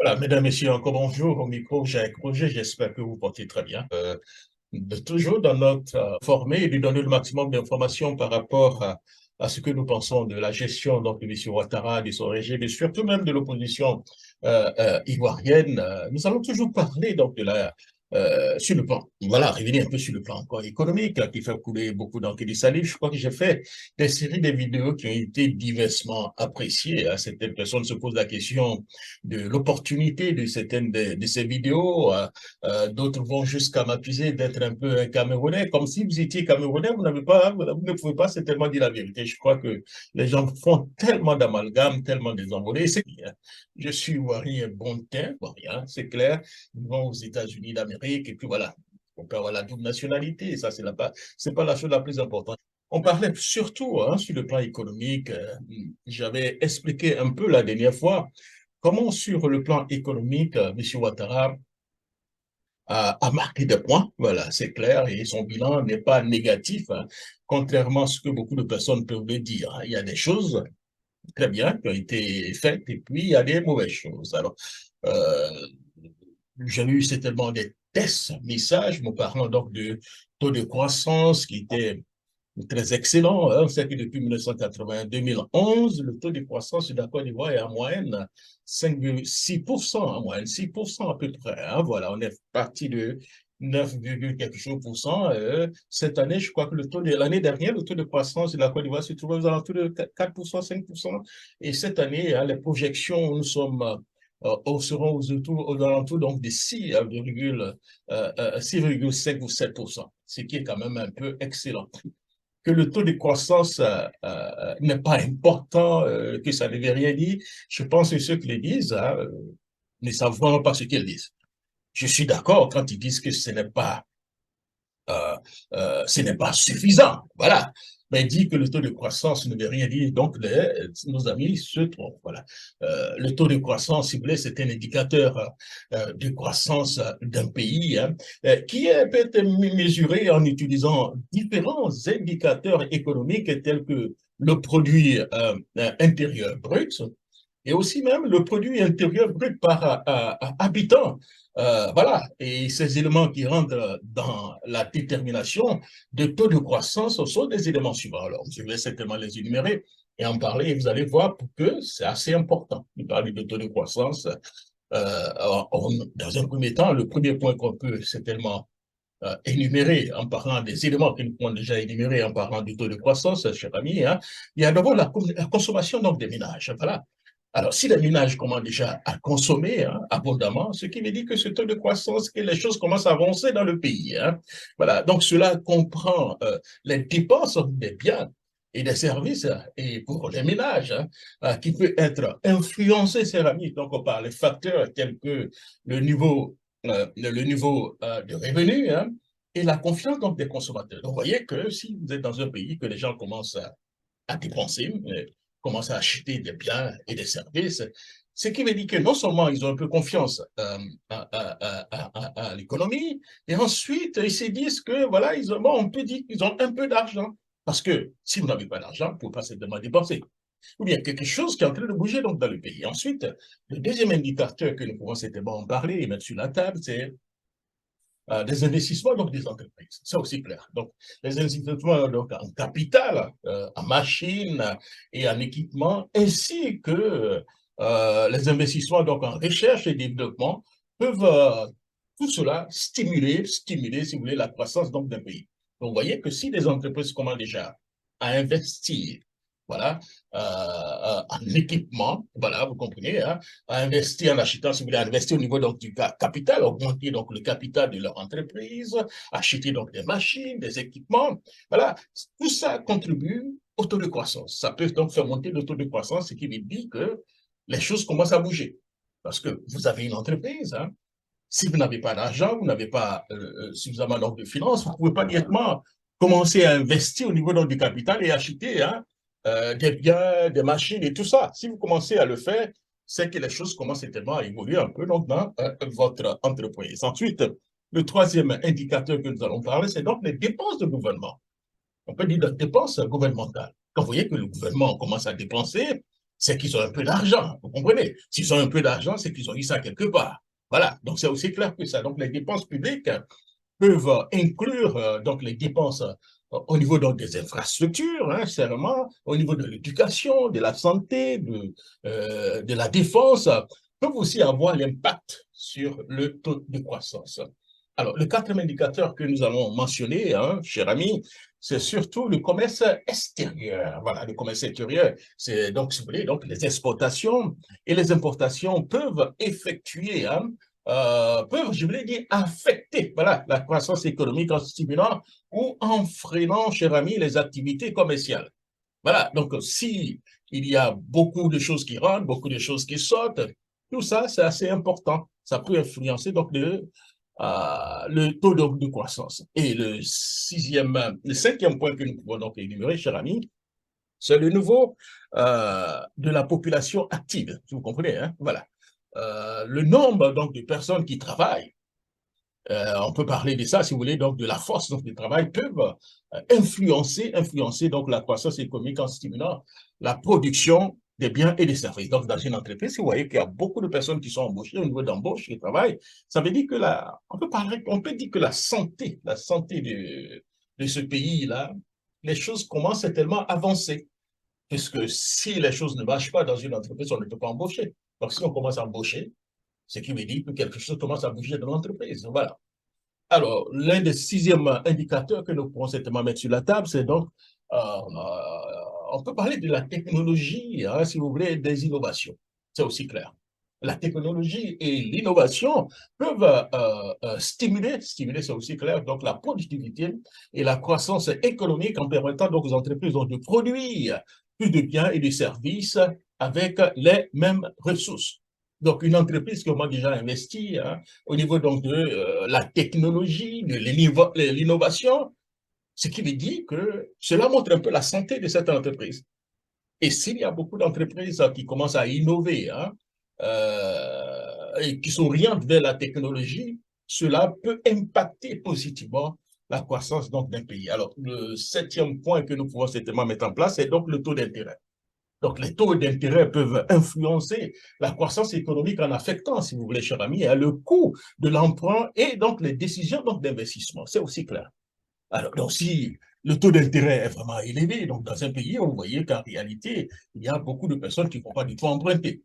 Voilà, mesdames, messieurs, encore bonjour au micro, Jacques Roger, j'espère que vous portez très bien. De toujours dans notre formé et de donner le maximum d'informations par rapport à ce que nous pensons de la gestion donc, de M. Ouattara, de son régime et surtout même de l'opposition ivoirienne. Nous allons toujours parler donc de la sur le plan, voilà, revenir un peu sur le plan encore économique, là, qui fait couler beaucoup d'encre du salive. Je crois que j'ai fait des séries de vidéos qui ont été diversement appréciées. Certaines personnes se posent la question de l'opportunité de certaines de ces vidéos. D'autres vont jusqu'à m'accuser d'être un peu un Camerounais, comme si vous étiez Camerounais, vous n'avez pas, vous ne pouvez pas certainement dire la vérité. Je crois que les gens font tellement d'amalgames, tellement désenvolés. C'est bien. Je suis ivoirien bon teint, ivoirien, c'est clair. Ils vont aux États-Unis d'Amérique et puis voilà. On peut avoir la double nationalité, ça c'est pas la chose la plus importante. On parlait surtout sur le plan économique. J'avais expliqué un peu la dernière fois comment sur le plan économique, M. Ouattara a marqué des points, voilà, c'est clair, et son bilan n'est pas négatif, hein, contrairement à ce que beaucoup de personnes peuvent le dire. Il y a des choses très bien qui ont été faites, et puis il y a des mauvaises choses. Alors, euh, j'ai eu certainement des tests, messages me parlant donc de taux de croissance qui était très excellent, hein. On sait que depuis 1980-2011, le taux de croissance de la Côte d'Ivoire est en moyenne 5,6%, en moyenne 6% à peu près, hein. Voilà, on est parti de 9, quelque chose pour cent. Cette année, je crois que le taux de l'année dernière, le taux de croissance de la Côte d'Ivoire se trouvait aux alentours de 4%, 5%. Et cette année, hein, les projections, nous sommes seront aux alentours donc de 6,5 ou 7%, ce qui est quand même un peu excellent que le taux de croissance n'est pas important, que ça ne veut rien dire. Je pense que ceux qui le disent ne savent vraiment pas ce qu'ils disent. Je suis d'accord quand ils disent que euh, ce n'est pas suffisant. Voilà. Mais dit que le taux de croissance ne veut rien dire, donc nos amis se trompent. Voilà. Le taux de croissance, si vous voulez, c'est un indicateur de croissance d'un pays, hein, qui peut être mesuré en utilisant différents indicateurs économiques tels que le produit intérieur brut, et aussi même le produit intérieur brut par habitant. Voilà, et ces éléments qui rentrent dans la détermination de taux de croissance sont des éléments suivants. Alors, je vais certainement les énumérer et en parler, et vous allez voir que c'est assez important de parler de taux de croissance. Dans un premier temps, le premier point qu'on peut certainement énumérer en parlant des éléments que nous pouvons déjà énumérer en parlant du taux de croissance, cher ami, hein, il y a d'abord la consommation donc, des ménages. Voilà. Alors, si les ménages commencent déjà à consommer hein, abondamment, ce qui veut dire que ce taux de croissance, que les choses commencent à avancer dans le pays. Hein. Voilà. Donc, cela comprend les dépenses des biens et des services et pour les ménages, hein, qui peut être influencé, cher ami, donc par les facteurs tels que le niveau de revenus hein, et la confiance donc, des consommateurs. Donc, vous voyez que si vous êtes dans un pays que les gens commencent à dépenser, commencent à acheter des biens et des services, ce qui veut dire que non seulement ils ont un peu confiance à l'économie, et ensuite ils se disent que voilà, bon, on peut dire qu'ils ont un peu d'argent. Parce que si vous n'avez pas d'argent, vous ne pouvez pas simplement dépenser. Ou bien quelque chose qui est en train de bouger donc, dans le pays. Ensuite, le deuxième indicateur que nous pouvons certainement en parler et mettre sur la table, c'est des investissements donc des entreprises. C'est aussi clair. Donc, les investissements donc, en capital, en machines et en équipement, ainsi que les investissements donc, en recherche et développement peuvent tout cela stimuler, si vous voulez, la croissance donc, d'un pays. Donc, vous voyez que si les entreprises commencent déjà à investir, voilà, en équipement, voilà, vous comprenez, hein, à investir en achetant, si vous voulez, à investir au niveau donc, du capital, augmenter donc le capital de leur entreprise, acheter donc des machines, des équipements. Voilà, tout ça contribue au taux de croissance. Ça peut donc faire monter le taux de croissance, ce qui veut dire que les choses commencent à bouger. Parce que vous avez une entreprise, hein, si vous n'avez pas d'argent, vous n'avez pas suffisamment donc, de finances, vous ne pouvez pas directement commencer à investir au niveau donc, du capital et acheter hein, des biens, des machines et tout ça. Si vous commencez à le faire, c'est que les choses commencent tellement à évoluer un peu donc, dans votre entreprise. Ensuite, le troisième indicateur que nous allons parler, c'est donc les dépenses de gouvernement. On peut dire les dépenses gouvernementales. Quand vous voyez que le gouvernement commence à dépenser, c'est qu'ils ont un peu d'argent, vous comprenez? S'ils ont un peu d'argent, c'est qu'ils ont eu ça quelque part. Voilà, donc c'est aussi clair que ça. Donc les dépenses publiques peuvent inclure donc les dépenses au niveau donc, des infrastructures, hein, certainement, au niveau de l'éducation, de la santé, de la défense, peuvent aussi avoir l'impact sur le taux de croissance. Alors, le quatrième indicateur que nous allons mentionner, hein, cher ami, c'est surtout le commerce extérieur. Voilà, le commerce extérieur, c'est donc, si vous voulez, donc les exportations et les importations peuvent effectuer, hein, peuvent, je voulais dire, affecter, voilà, la croissance économique en stimulant ou en freinant, cher ami, les activités commerciales. Voilà, donc si il y a beaucoup de choses qui rentrent, beaucoup de choses qui sortent, tout ça, c'est assez important. Ça peut influencer donc le taux de croissance. Et le cinquième point que nous pouvons donc énumérer, cher ami, c'est le niveau de la population active. Vous comprenez, hein? Voilà. Le nombre donc de personnes qui travaillent, on peut parler de ça, si vous voulez, donc de la force donc, du travail, peuvent influencer donc la croissance économique en stimulant la production des biens et des services. Donc, dans une entreprise, si vous voyez qu'il y a beaucoup de personnes qui sont embauchées au niveau d'embauche, qui travaillent, ça veut dire que on peut dire que la santé de ce pays-là, les choses commencent tellement à avancer. Puisque si les choses ne marchent pas dans une entreprise, on ne peut pas embaucher. Donc, si on commence à embaucher, ce qui veut dire que quelque chose commence à bouger dans l'entreprise. Voilà. Alors, l'un des sixièmes indicateurs que nous pourrons certainement mettre sur la table, c'est donc, on peut parler de la technologie, hein, si vous voulez, des innovations. C'est aussi clair. La technologie et l'innovation peuvent stimuler, c'est aussi clair, donc la productivité et la croissance économique en permettant donc aux entreprises donc, de produire plus de biens et de services avec les mêmes ressources. Donc, une entreprise qui a déjà investi, hein, au niveau donc de la technologie, de l'innovation, ce qui veut dire que cela montre un peu la santé de cette entreprise. Et s'il y a beaucoup d'entreprises qui commencent à innover hein, et qui s'orientent vers la technologie, cela peut impacter positivement la croissance d'un pays. Alors, le septième point que nous pouvons certainement mettre en place, c'est donc le taux d'intérêt. Donc, les taux d'intérêt peuvent influencer la croissance économique en affectant, si vous voulez, cher ami, le coût de l'emprunt et donc les décisions d'investissement. C'est aussi clair. Alors, donc, si le taux d'intérêt est vraiment élevé, donc dans un pays, vous voyez qu'en réalité, il y a beaucoup de personnes qui ne vont pas du tout emprunter.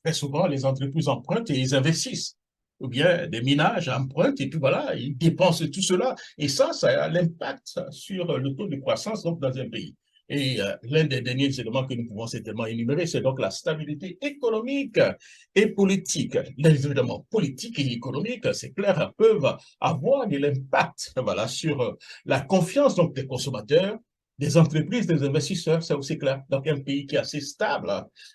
Très souvent, les entreprises empruntent et ils investissent. Ou bien des ménages empruntent et puis voilà, ils dépensent tout cela. Et ça a l'impact sur le taux de croissance donc, dans un pays. Et l'un des derniers éléments que nous pouvons certainement énumérer, c'est donc la stabilité économique et politique. Les éléments politiques et économiques, c'est clair, peuvent avoir de l'impact voilà, sur la confiance donc, des consommateurs, des entreprises, des investisseurs, c'est aussi clair. Donc, un pays qui est assez stable,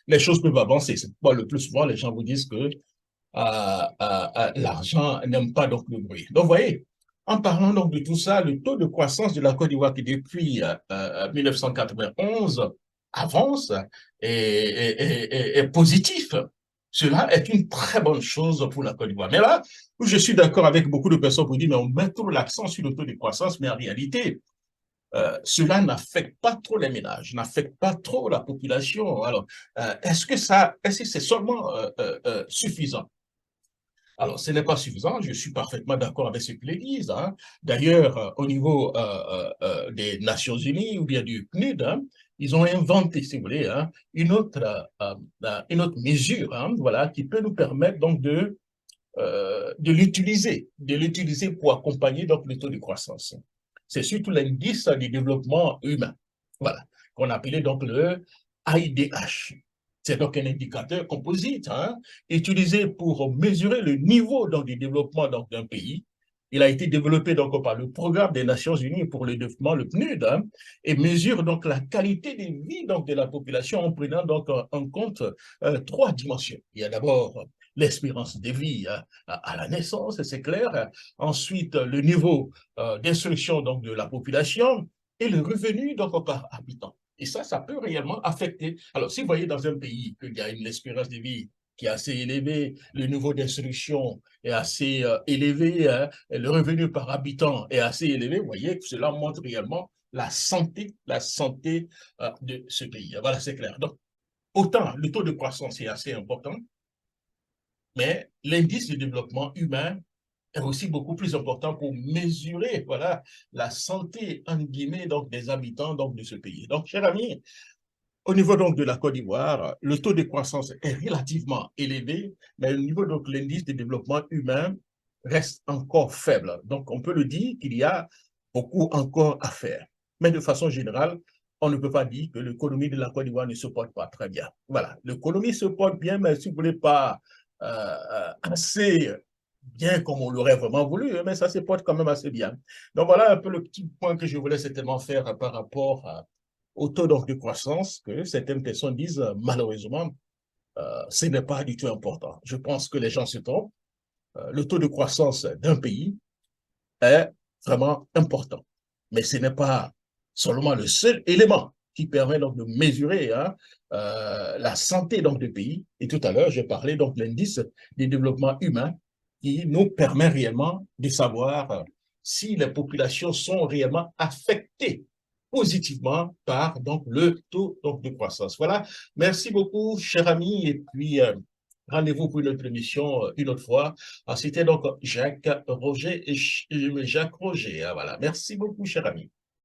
les choses peuvent avancer. C'est pourquoi le plus souvent, les gens vous disent que l'argent n'aime pas donc le bruit. Donc, vous voyez, en parlant donc de tout ça, le taux de croissance de la Côte d'Ivoire qui depuis 1991 avance est positif. Cela est une très bonne chose pour la Côte d'Ivoire. Mais là, je suis d'accord avec beaucoup de personnes pour dire, mais on met trop l'accent sur le taux de croissance, mais en réalité, cela n'affecte pas trop les ménages, n'affecte pas trop la population. Alors, est-ce que c'est seulement suffisant? Alors, ce n'est pas suffisant, je suis parfaitement d'accord avec ce qu'ils disent. Hein. D'ailleurs, au niveau des Nations Unies ou bien du PNUD, hein, ils ont inventé, si vous voulez, hein, une autre mesure hein, voilà, qui peut nous permettre donc de l'utiliser pour accompagner donc, le taux de croissance. C'est surtout l'indice du développement humain, voilà, qu'on appelait donc le IDH. C'est donc un indicateur composite hein, utilisé pour mesurer le niveau donc, du développement d'un pays. Il a été développé donc par le Programme des Nations Unies pour le développement, le PNUD, hein, et mesure donc la qualité de vie donc, de la population en prenant donc en compte trois dimensions. Il y a d'abord l'espérance de vie à la naissance, c'est clair. Ensuite, le niveau d'instruction donc, de la population et le revenu donc, par habitant. Et ça peut réellement affecter. Alors, si vous voyez dans un pays qu'il y a une espérance de vie qui est assez élevée, le niveau d'instruction est assez élevé, hein, et le revenu par habitant est assez élevé, vous voyez que cela montre réellement la santé de ce pays. Voilà, c'est clair. Donc, autant le taux de croissance est assez important, mais l'indice de développement humain est aussi beaucoup plus important pour mesurer, voilà, la santé, en guillemets, donc, des habitants donc, de ce pays. Donc, chers amis, au niveau donc de la Côte d'Ivoire, le taux de croissance est relativement élevé, mais au niveau donc l'indice de développement humain reste encore faible. Donc, on peut le dire qu'il y a beaucoup encore à faire. Mais de façon générale, on ne peut pas dire que l'économie de la Côte d'Ivoire ne se porte pas très bien. Voilà, l'économie se porte bien, mais si vous ne voulez pas assez bien comme on l'aurait vraiment voulu, mais ça se porte quand même assez bien. Donc voilà un peu le petit point que je voulais certainement faire par rapport au taux donc, de croissance que certaines personnes disent malheureusement, ce n'est pas du tout important. Je pense que les gens se trompent. Le taux de croissance d'un pays est vraiment important. Mais ce n'est pas seulement le seul élément qui permet donc de mesurer la santé donc du pays. Et tout à l'heure, j'ai parlé donc de l'indice du développement humain qui nous permet réellement de savoir si les populations sont réellement affectées positivement par donc, le taux donc, de croissance. Voilà, merci beaucoup, cher ami, et puis rendez-vous pour une autre émission une autre fois. C'était donc Jacques Roger et Jacques Roger. Voilà, merci beaucoup, cher ami.